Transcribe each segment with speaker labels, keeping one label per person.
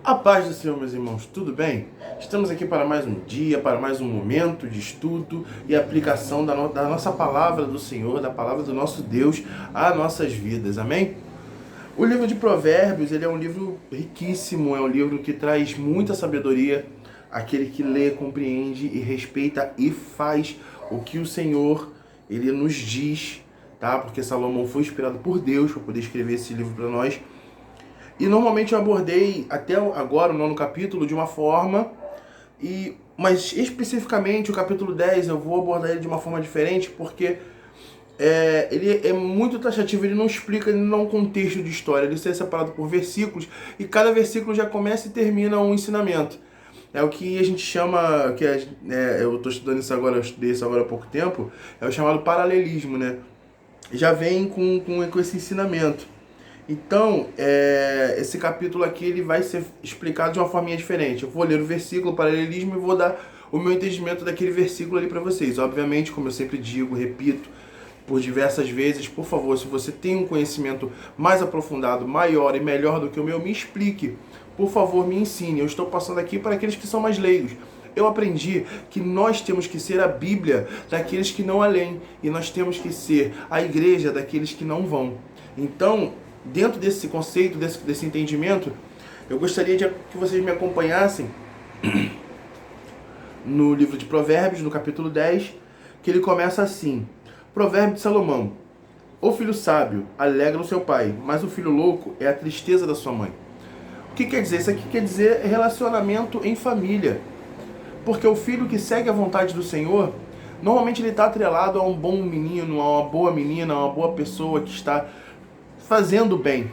Speaker 1: A paz do Senhor, meus irmãos, tudo bem? Estamos aqui para mais um dia, para mais um momento de estudo e aplicação da nossa palavra do Senhor, da palavra do nosso Deus às nossas vidas, amém? O livro de Provérbios, ele é um livro riquíssimo, é um livro que traz muita sabedoria, aquele que lê, compreende e respeita e faz o que o Senhor, ele nos diz, tá? Porque Salomão foi inspirado por Deus para poder escrever esse livro para nós. E normalmente eu abordei até agora o nono capítulo de uma forma, mas especificamente o capítulo 10 eu vou abordar ele de uma forma diferente, porque ele é muito taxativo, ele não explica, ele não dá um contexto de história, ele é separado por versículos, e cada versículo já começa e termina um ensinamento. É o que a gente chama, eu estou estudando isso agora, eu estudei isso agora há pouco tempo, é o chamado paralelismo, né? Já vem com esse ensinamento. Então, esse capítulo aqui ele vai ser explicado de uma forminha diferente. Eu vou ler o versículo, o paralelismo, e vou dar o meu entendimento daquele versículo ali para vocês. Obviamente, como eu sempre digo, repito por diversas vezes, por favor, se você tem um conhecimento mais aprofundado, maior e melhor do que o meu, me explique. Por favor, me ensine. Eu estou passando aqui para aqueles que são mais leigos. Eu aprendi que nós temos que ser a Bíblia daqueles que não a leem, e nós temos que ser a igreja daqueles que não vão. Então, dentro desse conceito, desse entendimento, eu gostaria que vocês me acompanhassem no livro de Provérbios, no capítulo 10, que ele começa assim: Provérbio de Salomão. O filho sábio alegra o seu pai, mas o filho louco é a tristeza da sua mãe. O que quer dizer? Isso aqui quer dizer relacionamento em família. Porque o filho que segue a vontade do Senhor, normalmente ele está atrelado a um bom menino, a uma boa menina, a uma boa pessoa que está fazendo bem.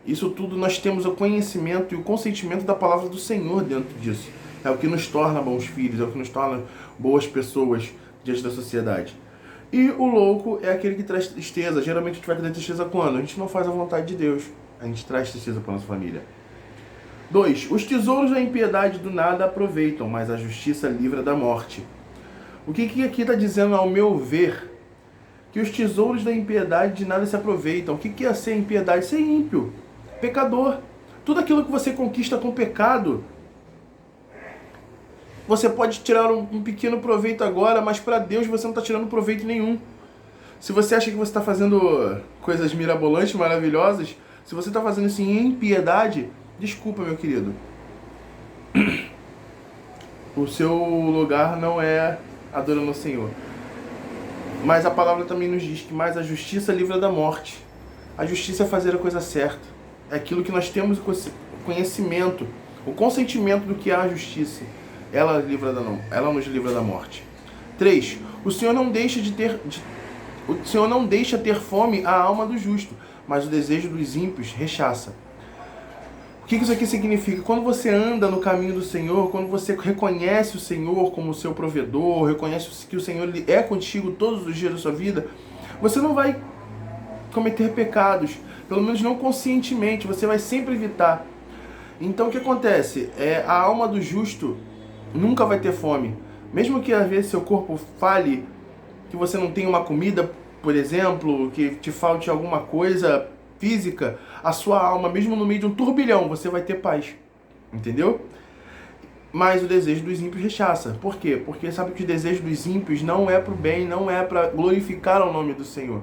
Speaker 1: Isso tudo nós temos o conhecimento e o consentimento da palavra do Senhor dentro disso. É o que nos torna bons filhos, é o que nos torna boas pessoas diante da sociedade. E o louco é aquele que traz tristeza. Geralmente a gente vai trazer tristeza quando? A gente não faz a vontade de Deus. A gente traz tristeza para nossa família. 2. Os tesouros da impiedade do nada aproveitam, mas a justiça livra da morte. O que aqui está dizendo, ao meu ver? Que os tesouros da impiedade de nada se aproveitam. O que é ser impiedade? Ser ímpio, pecador. Tudo aquilo que você conquista com pecado, você pode tirar um pequeno proveito agora, mas para Deus você não está tirando proveito nenhum. Se você acha que você está fazendo coisas mirabolantes, maravilhosas, se você está fazendo isso em impiedade, desculpa, meu querido. O seu lugar não é adorando o Senhor. Mas a palavra também nos diz que mais a justiça livra da morte. A justiça é fazer a coisa certa. É aquilo que nós temos o conhecimento, o consentimento do que é a justiça. Ela nos livra da morte. 3. O Senhor não deixa ter fome a alma do justo, mas o desejo dos ímpios rechaça. O que isso aqui significa? Quando você anda no caminho do Senhor, quando você reconhece o Senhor como seu provedor, reconhece que o Senhor é contigo todos os dias da sua vida, você não vai cometer pecados, pelo menos não conscientemente, você vai sempre evitar. Então o que acontece? A alma do justo nunca vai ter fome. Mesmo que às vezes seu corpo fale, que você não tenha uma comida, por exemplo, que te falte alguma coisa física, a sua alma, mesmo no meio de um turbilhão, você vai ter paz. Entendeu? Mas o desejo dos ímpios rechaça. Por quê? Porque sabe que o desejo dos ímpios não é para o bem, não é para glorificar o nome do Senhor.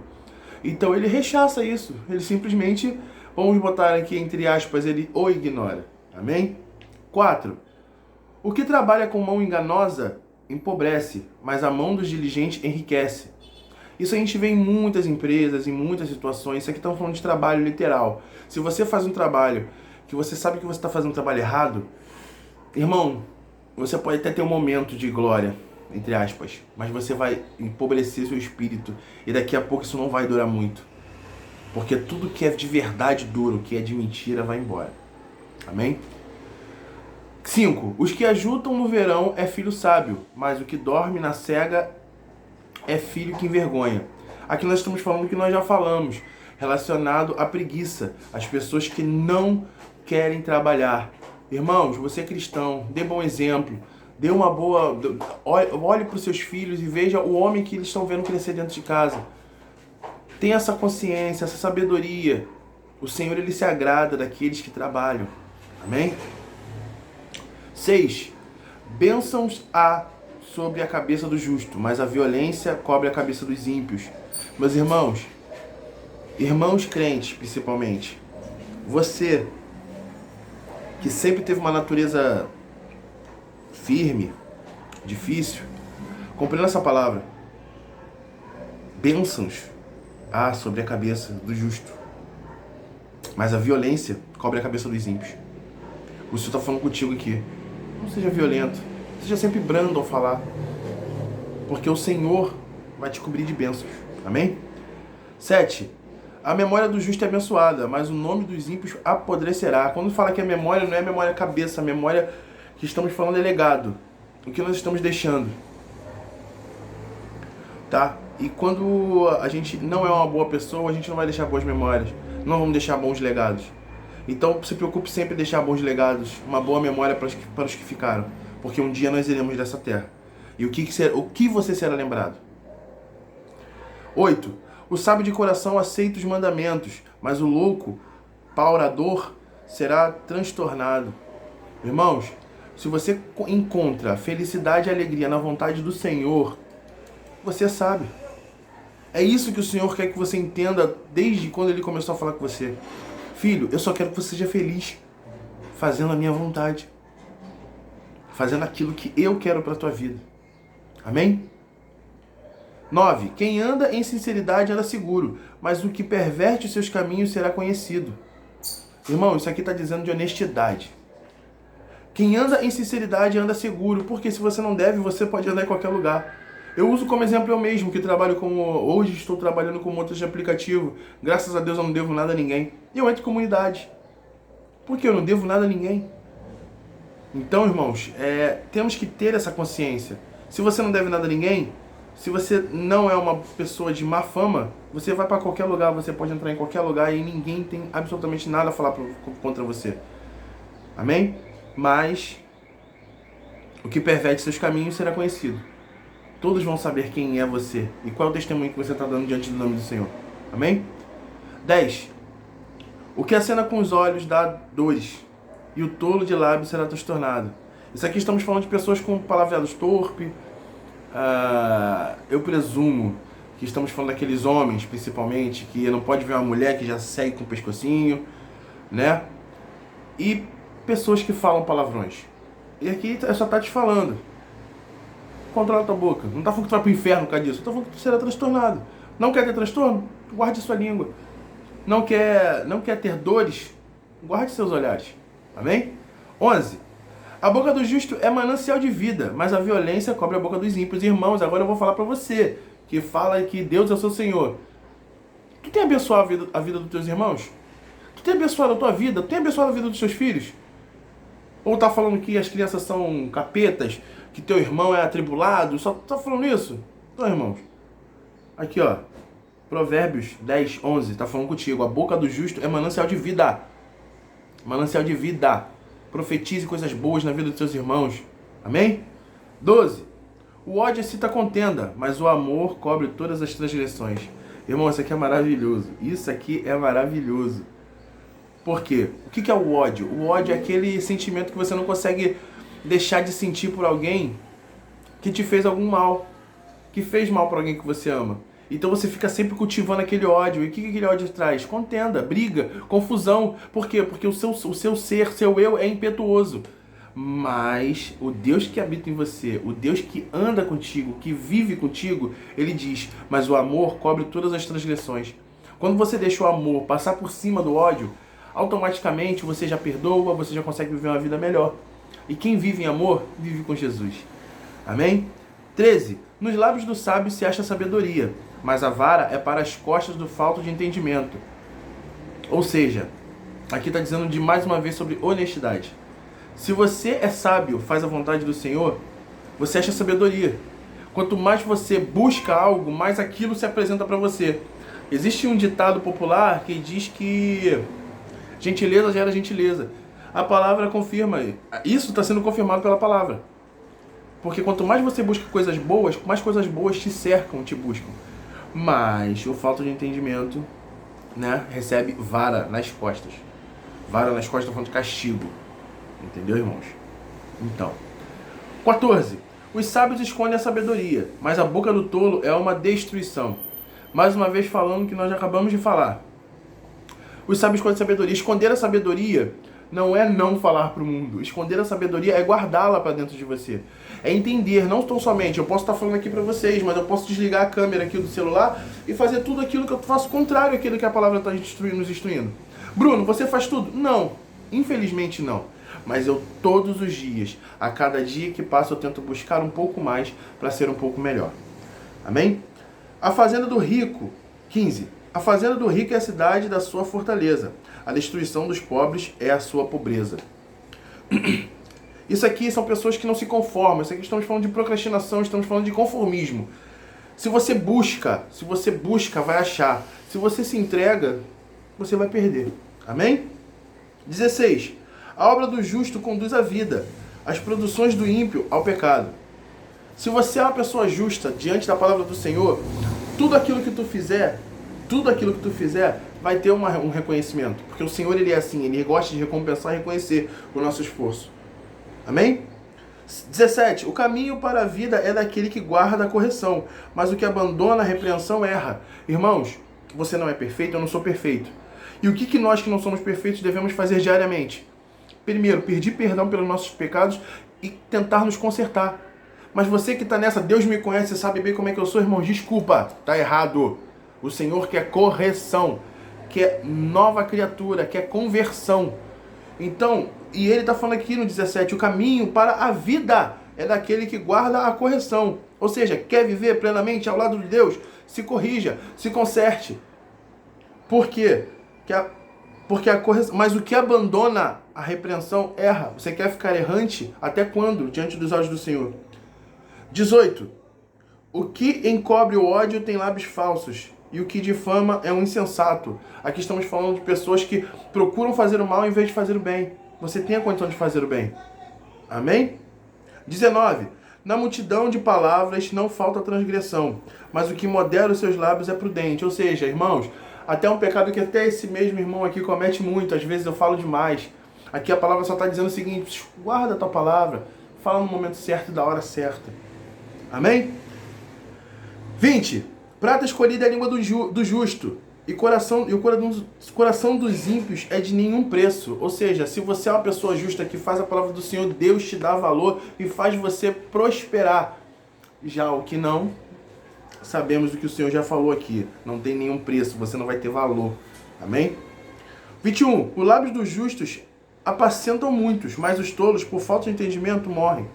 Speaker 1: Então ele rechaça isso. Ele simplesmente, vamos botar aqui entre aspas, ele o ignora. Amém? 4. O que trabalha com mão enganosa empobrece, mas a mão dos diligentes enriquece. Isso a gente vê em muitas empresas, em muitas situações. Isso aqui estamos falando de trabalho literal. Se você faz um trabalho que você sabe que você está fazendo um trabalho errado, irmão, você pode até ter um momento de glória, entre aspas, mas você vai empobrecer seu espírito e daqui a pouco isso não vai durar muito. Porque tudo que é de verdade dura, o que é de mentira vai embora. Amém? 5. Os que ajutam no verão é filho sábio, mas o que dorme na cega é filho que envergonha. Aqui nós estamos falando do que nós já falamos, relacionado à preguiça, as pessoas que não querem trabalhar. Irmãos, você é cristão, dê bom exemplo, dê uma boa... Olhe para os seus filhos e veja o homem que eles estão vendo crescer dentro de casa. Tenha essa consciência, essa sabedoria. O Senhor, ele se agrada daqueles que trabalham. Amém? 6. Bênçãos há sobre a cabeça do justo, mas a violência cobre a cabeça dos ímpios. Meus irmãos crentes principalmente, você que sempre teve uma natureza firme, difícil, compreenda essa palavra. Bênçãos há sobre a cabeça do justo, mas a violência cobre a cabeça dos ímpios. O Senhor está falando contigo aqui. Não seja violento, seja sempre brando ao falar, porque o Senhor vai te cobrir de bênçãos. Amém? 7. A memória do justo é abençoada, mas o nome dos ímpios apodrecerá. Quando fala que a memória não é a memória cabeça, a memória que estamos falando é legado. O que nós estamos deixando. Tá? E quando a gente não é uma boa pessoa, a gente não vai deixar boas memórias. Não vamos deixar bons legados. Então se preocupe sempre em deixar bons legados, uma boa memória para os que ficaram. Porque um dia nós iremos dessa terra. E o que você será lembrado? 8. O sábio de coração aceita os mandamentos, mas o louco, paurador, será transtornado. Irmãos, se você encontra felicidade e alegria na vontade do Senhor, você sabe. É isso que o Senhor quer que você entenda desde quando Ele começou a falar com você. Filho, eu só quero que você seja feliz, fazendo a minha vontade, fazendo aquilo que eu quero para a tua vida. Amém? 9. Quem anda em sinceridade anda seguro, mas o que perverte os seus caminhos será conhecido. Irmão, isso aqui está dizendo de honestidade. Quem anda em sinceridade anda seguro, porque se você não deve, você pode andar em qualquer lugar. Eu uso como exemplo eu mesmo, que trabalho hoje estou trabalhando com motos de aplicativo. Graças a Deus eu não devo nada a ninguém. E eu entro em comunidade. Porque eu não devo nada a ninguém. Então, irmãos, temos que ter essa consciência. Se você não deve nada a ninguém, se você não é uma pessoa de má fama, você vai para qualquer lugar, você pode entrar em qualquer lugar e ninguém tem absolutamente nada a falar contra você. Amém? Mas o que perverte seus caminhos será conhecido. Todos vão saber quem é você e qual é o testemunho que você está dando diante do nome do Senhor. Amém? 10. O que acena com os olhos dá dores, e o tolo de lábios será transtornado. Isso aqui estamos falando de pessoas com palavreados torpe. Eu presumo que estamos falando daqueles homens, principalmente, que não pode ver uma mulher que já segue com o pescocinho, né? E pessoas que falam palavrões. E aqui eu só tá te falando. Controla a tua boca. Não tá falando que tu vai pro inferno por causa disso. Eu tô falando que tu será transtornado. Não quer ter transtorno? Guarde sua língua. Não quer ter dores? Guarde seus olhares. Amém? 11. A boca do justo é manancial de vida, mas a violência cobre a boca dos ímpios. Irmãos, agora eu vou falar para você, que fala que Deus é o seu Senhor. Tu tem abençoado a vida dos teus irmãos? Tu tem abençoado a tua vida? Tu tem abençoado a vida dos seus filhos? Ou tá falando que as crianças são capetas, que teu irmão é atribulado? Só tá falando isso? Então, irmãos, aqui ó, Provérbios 10, 11, tá falando contigo. A boca do justo é manancial de vida. Manancial de vida. Profetize coisas boas na vida dos seus irmãos. Amém? 12. O ódio excita contenda, mas o amor cobre todas as transgressões. Irmão, isso aqui é maravilhoso. Isso aqui é maravilhoso. Por quê? O que é o ódio? O ódio é aquele sentimento que você não consegue deixar de sentir por alguém que te fez algum mal, que fez mal para alguém que você ama. Então você fica sempre cultivando aquele ódio. E o que aquele ódio traz? Contenda, briga, confusão. Por quê? Porque o seu ser, seu eu é impetuoso. Mas o Deus que habita em você, o Deus que anda contigo, que vive contigo, ele diz, mas o amor cobre todas as transgressões. Quando você deixa o amor passar por cima do ódio, automaticamente você já perdoa, você já consegue viver uma vida melhor. E quem vive em amor, vive com Jesus. Amém? 13. Nos lábios do sábio se acha sabedoria, mas a vara é para as costas do falto de entendimento. Ou seja, aqui está dizendo de mais uma vez sobre honestidade. Se você é sábio, faz a vontade do Senhor, você acha sabedoria. Quanto mais você busca algo, mais aquilo se apresenta para você. Existe um ditado popular que diz que gentileza gera gentileza. A palavra confirma. Isso está sendo confirmado pela palavra. Porque quanto mais você busca coisas boas, mais coisas boas te cercam, te buscam. Mas o falta de entendimento, né, recebe vara nas costas. Vara nas costas, falando de castigo. Entendeu, irmãos? Então, 14. Os sábios escondem a sabedoria, mas a boca do tolo é uma destruição. Mais uma vez falando o que nós acabamos de falar. Os sábios escondem a sabedoria. Esconder a sabedoria não é não falar para o mundo. Esconder a sabedoria é guardá-la para dentro de você. É entender, não tão somente, eu posso estar falando aqui para vocês, mas eu posso desligar a câmera aqui do celular e fazer tudo aquilo que eu faço contrário àquilo que a palavra está nos instruindo. Bruno, você faz tudo? Não, infelizmente não. Mas eu todos os dias, a cada dia que passa, eu tento buscar um pouco mais para ser um pouco melhor. Amém? A fazenda do rico, 15. A fazenda do rico é a cidade da sua fortaleza. A destruição dos pobres é a sua pobreza. Isso aqui são pessoas que não se conformam. Isso aqui estamos falando de procrastinação, estamos falando de conformismo. Se você busca, vai achar. Se você se entrega, você vai perder. Amém? 16. A obra do justo conduz à vida, as produções do ímpio ao pecado. Se você é uma pessoa justa diante da palavra do Senhor, tudo aquilo que tu fizer vai ter um reconhecimento. Porque o Senhor, ele é assim, ele gosta de recompensar e reconhecer o nosso esforço. Amém? 17. O caminho para a vida é daquele que guarda a correção, mas o que abandona a repreensão erra. Irmãos, você não é perfeito, eu não sou perfeito. E o que nós que não somos perfeitos devemos fazer diariamente? Primeiro, pedir perdão pelos nossos pecados e tentar nos consertar. Mas você que está nessa, Deus me conhece, sabe bem como é que eu sou, irmão, desculpa, está errado. O Senhor quer correção, quer nova criatura, quer conversão. Então, e ele está falando aqui no 17, o caminho para a vida é daquele que guarda a correção. Ou seja, quer viver plenamente ao lado de Deus? Se corrija, se conserte. Por quê? Mas o que abandona a repreensão erra. Você quer ficar errante até quando? Diante dos olhos do Senhor. 18. O que encobre o ódio tem lábios falsos, e o que difama é um insensato. Aqui estamos falando de pessoas que procuram fazer o mal em vez de fazer o bem. Você tem a condição de fazer o bem. Amém? 19. Na multidão de palavras não falta transgressão, mas o que modera os seus lábios é prudente. Ou seja, irmãos, até um pecado que até esse mesmo irmão aqui comete muito, às vezes eu falo demais. Aqui a palavra só está dizendo o seguinte: guarda a tua palavra, fala no momento certo e da hora certa. Amém? 20. Prata escolhida é a língua do justo, e o coração dos ímpios é de nenhum preço. Ou seja, se você é uma pessoa justa que faz a palavra do Senhor, Deus te dá valor e faz você prosperar. Já o que não, sabemos o que o Senhor já falou aqui. Não tem nenhum preço, você não vai ter valor. Amém? 21. Os lábios dos justos apacentam muitos, mas os tolos, por falta de entendimento, morrem.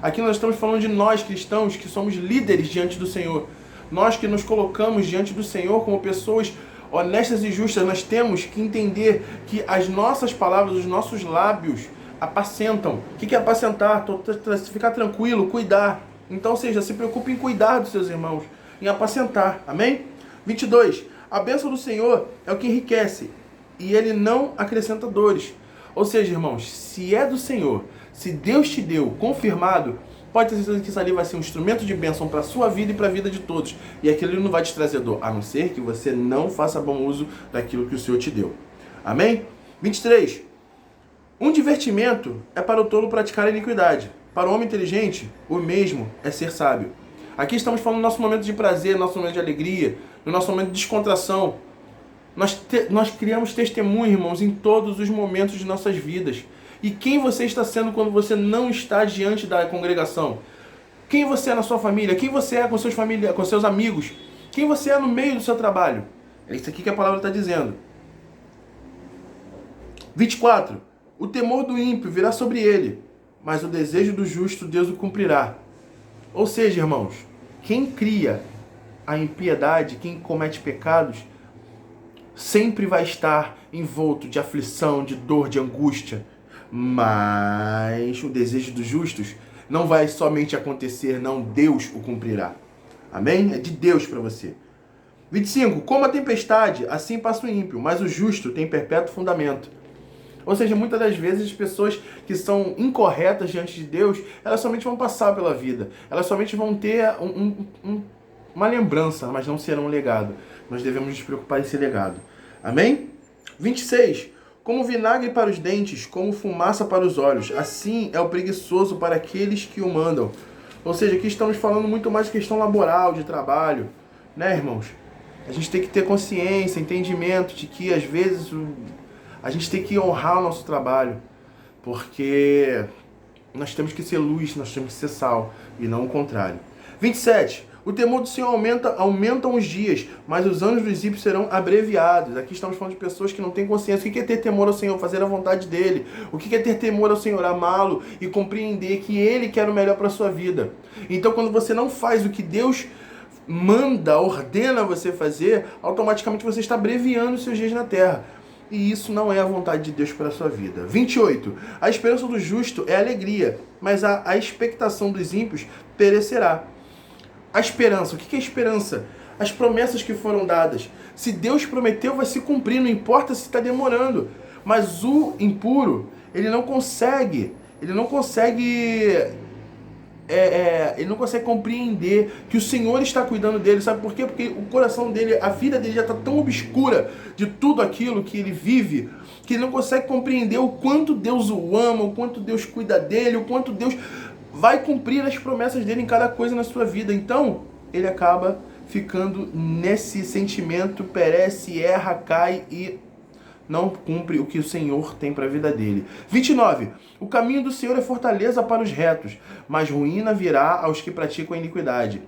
Speaker 1: Aqui nós estamos falando de nós, cristãos, que somos líderes diante do Senhor. Nós que nos colocamos diante do Senhor como pessoas honestas e justas, nós temos que entender que as nossas palavras, os nossos lábios apacentam. O que é apacentar? Ficar tranquilo, cuidar. Então, seja, se preocupe em cuidar dos seus irmãos, em apacentar. Amém? 22. A bênção do Senhor é o que enriquece, e ele não acrescenta dores. Ou seja, irmãos, se é do Senhor, se Deus te deu confirmado, pode ter certeza que isso ali vai ser um instrumento de bênção para a sua vida e para a vida de todos. E aquilo não vai te trazer dor, a não ser que você não faça bom uso daquilo que o Senhor te deu. Amém? 23. Um divertimento é para o tolo praticar a iniquidade. Para o homem inteligente, o mesmo é ser sábio. Aqui estamos falando do nosso momento de prazer, nosso momento de alegria, no nosso momento de descontração. Nós criamos testemunho, irmãos, em todos os momentos de nossas vidas. E quem você está sendo quando você não está diante da congregação? Quem você é na sua família? Quem você é com com seus amigos? Quem você é no meio do seu trabalho? É isso aqui que a palavra está dizendo. 24. O temor do ímpio virá sobre ele, mas o desejo do justo Deus o cumprirá. Ou seja, irmãos, quem cria a impiedade, quem comete pecados, sempre vai estar envolto de aflição, de dor, de angústia. Mas o desejo dos justos não vai somente acontecer, não, Deus o cumprirá. Amém? É de Deus para você. 25. Como a tempestade, assim passa o ímpio, mas o justo tem perpétuo fundamento. Ou seja, muitas das vezes as pessoas que são incorretas diante de Deus, elas somente vão passar pela vida. Elas somente vão ter uma lembrança, mas não serão um legado. Nós devemos nos preocupar em ser legado. Amém? 26. Como vinagre para os dentes, como fumaça para os olhos, assim é o preguiçoso para aqueles que o mandam. Ou seja, aqui estamos falando muito mais de questão laboral, de trabalho, né, irmãos? A gente tem que ter consciência, entendimento de que, às vezes, a gente tem que honrar o nosso trabalho, porque nós temos que ser luz, nós temos que ser sal, e não o contrário. 27. O temor do Senhor aumentam os dias, mas os anos dos ímpios serão abreviados. Aqui estamos falando de pessoas que não têm consciência. O que é ter temor ao Senhor? Fazer a vontade dele. O que é ter temor ao Senhor? Amá-lo e compreender que ele quer o melhor para a sua vida. Então, quando você não faz o que Deus manda, ordena você fazer, automaticamente você está abreviando os seus dias na terra. E isso não é a vontade de Deus para a sua vida. 28. A esperança do justo é alegria, mas a expectação dos ímpios perecerá. A esperança. O que é esperança? As promessas que foram dadas. Se Deus prometeu, vai se cumprir, não importa se está demorando. Mas o impuro, ele não consegue compreender que o Senhor está cuidando dele. Sabe por quê? Porque o coração dele, a vida dele já está tão obscura de tudo aquilo que ele vive, que ele não consegue compreender o quanto Deus o ama, o quanto Deus cuida dele, o quanto Deus vai cumprir as promessas dele em cada coisa na sua vida. Então, ele acaba ficando nesse sentimento, perece, erra, cai e não cumpre o que o Senhor tem para a vida dele. 29. O caminho do Senhor é fortaleza para os retos, mas ruína virá aos que praticam a iniquidade.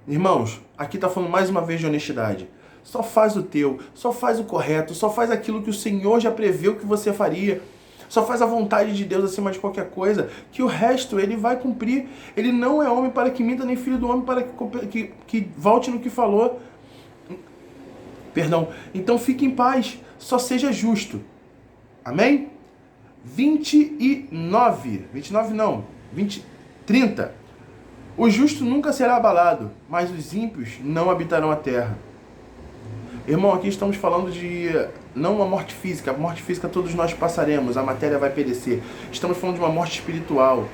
Speaker 1: Irmãos, aqui está falando mais uma vez de honestidade. Só faz o teu, só faz o correto, só faz aquilo que o Senhor já preveu que você faria. Só faz a vontade de Deus acima de qualquer coisa, que o resto ele vai cumprir. Ele não é homem para que minta, nem filho do homem para que volte no que falou. Perdão. Então fique em paz, só seja justo. Amém? 29 não, 30. O justo nunca será abalado, mas os ímpios não habitarão a terra. Irmão, aqui estamos falando de não uma morte física. A morte física todos nós passaremos, a matéria vai perecer. Estamos falando de uma morte espiritual.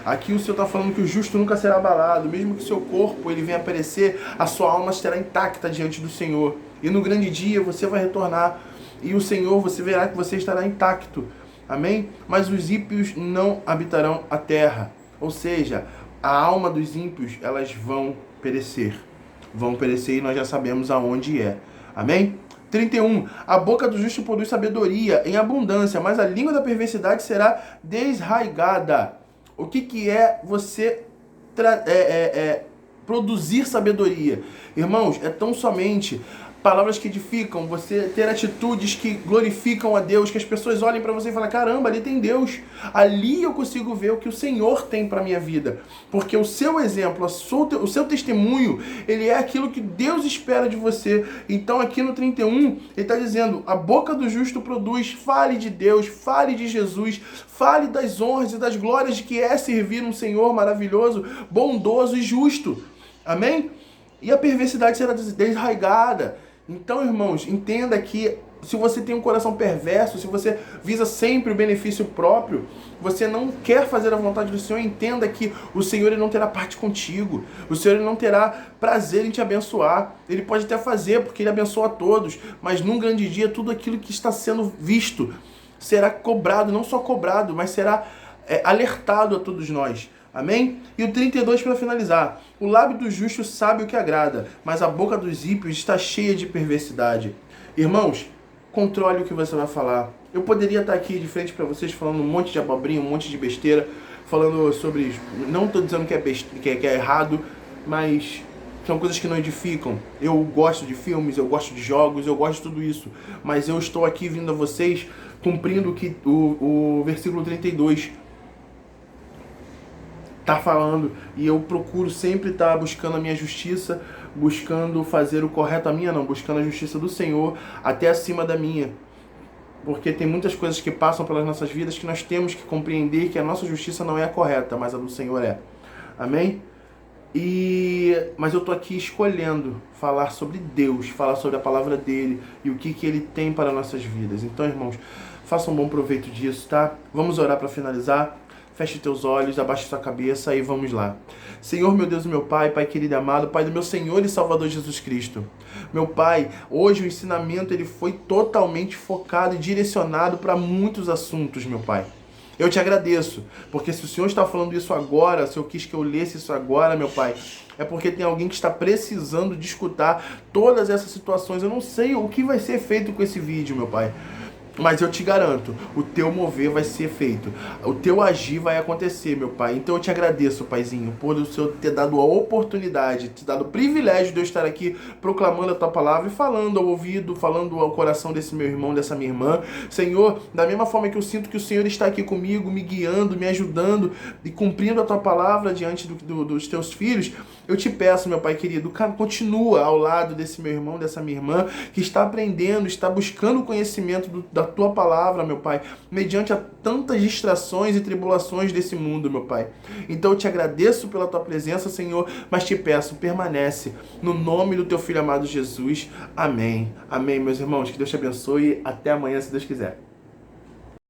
Speaker 1: Aqui o Senhor está falando que o justo nunca será abalado. Mesmo que o seu corpo ele venha a perecer, a sua alma estará intacta diante do Senhor. E no grande dia você vai retornar. E o Senhor, você verá que você estará intacto. Amém? Mas os ímpios não habitarão a terra. Ou seja, a alma dos ímpios, elas vão perecer. Vão perecer e nós já sabemos aonde é. Amém? 31. A boca do justo produz sabedoria em abundância, mas a língua da perversidade será desraigada. O que é você produzir sabedoria? Irmãos, é tão somente palavras que edificam, você ter atitudes que glorificam a Deus, que as pessoas olhem para você e falem, caramba, ali tem Deus. Ali eu consigo ver o que o Senhor tem para minha vida. Porque o seu exemplo, o seu testemunho, ele é aquilo que Deus espera de você. Então aqui no 31, ele está dizendo, a boca do justo produz, fale de Deus, fale de Jesus, fale das honras e das glórias de que é servir um Senhor maravilhoso, bondoso e justo. Amém? E a perversidade será desarraigada. Então, irmãos, entenda que se você tem um coração perverso, se você visa sempre o benefício próprio, você não quer fazer a vontade do Senhor, entenda que o Senhor ele não terá parte contigo. O Senhor ele não terá prazer em te abençoar. Ele pode até fazer, porque Ele abençoa a todos, mas num grande dia, tudo aquilo que está sendo visto será cobrado, não só cobrado, mas será alertado a todos nós. Amém? E o 32 para finalizar. O lábio do justo sabe o que agrada, mas a boca dos ímpios está cheia de perversidade. Irmãos, controle o que você vai falar. Eu poderia estar aqui de frente para vocês falando um monte de abobrinha, um monte de besteira, falando sobre... Não estou dizendo que é errado, mas são coisas que não edificam. Eu gosto de filmes, eu gosto de jogos, eu gosto de tudo isso. Mas eu estou aqui vindo a vocês cumprindo o versículo 32 está falando, e eu procuro sempre estar buscando a minha justiça, buscando fazer o correto, buscando a justiça do Senhor até acima da minha, porque tem muitas coisas que passam pelas nossas vidas que nós temos que compreender que a nossa justiça não é a correta, mas a do Senhor é. Amém? Mas eu estou aqui escolhendo falar sobre Deus, falar sobre a palavra dele e o que ele tem para nossas vidas. Então, irmãos, façam um bom proveito disso, tá? Vamos orar para finalizar. Feche teus olhos, abaixe sua cabeça e vamos lá. Senhor, meu Deus e meu Pai, Pai querido e amado, Pai do meu Senhor e Salvador Jesus Cristo. Meu Pai, hoje o ensinamento ele foi totalmente focado e direcionado para muitos assuntos, meu Pai. Eu te agradeço, porque se o Senhor está falando isso agora, se o Senhor quis que eu lesse isso agora, meu Pai, é porque tem alguém que está precisando de escutar todas essas situações. Eu não sei o que vai ser feito com esse vídeo, meu Pai. Mas eu te garanto, o teu mover vai ser feito, o teu agir vai acontecer, meu Pai. Então eu te agradeço, Paizinho, por o Senhor ter dado a oportunidade, ter dado o privilégio de eu estar aqui proclamando a tua palavra e falando ao ouvido, falando ao coração desse meu irmão, dessa minha irmã. Senhor, da mesma forma que eu sinto que o Senhor está aqui comigo, me guiando, me ajudando e cumprindo a tua palavra diante dos teus filhos, eu te peço, meu Pai querido, continua ao lado desse meu irmão, dessa minha irmã, que está aprendendo, está buscando o conhecimento da tua palavra, meu Pai, mediante a tantas distrações e tribulações desse mundo, meu Pai. Então eu te agradeço pela tua presença, Senhor, mas te peço, permanece no nome do teu Filho amado Jesus. Amém. Amém, meus irmãos. Que Deus te abençoe. Até amanhã, se Deus quiser.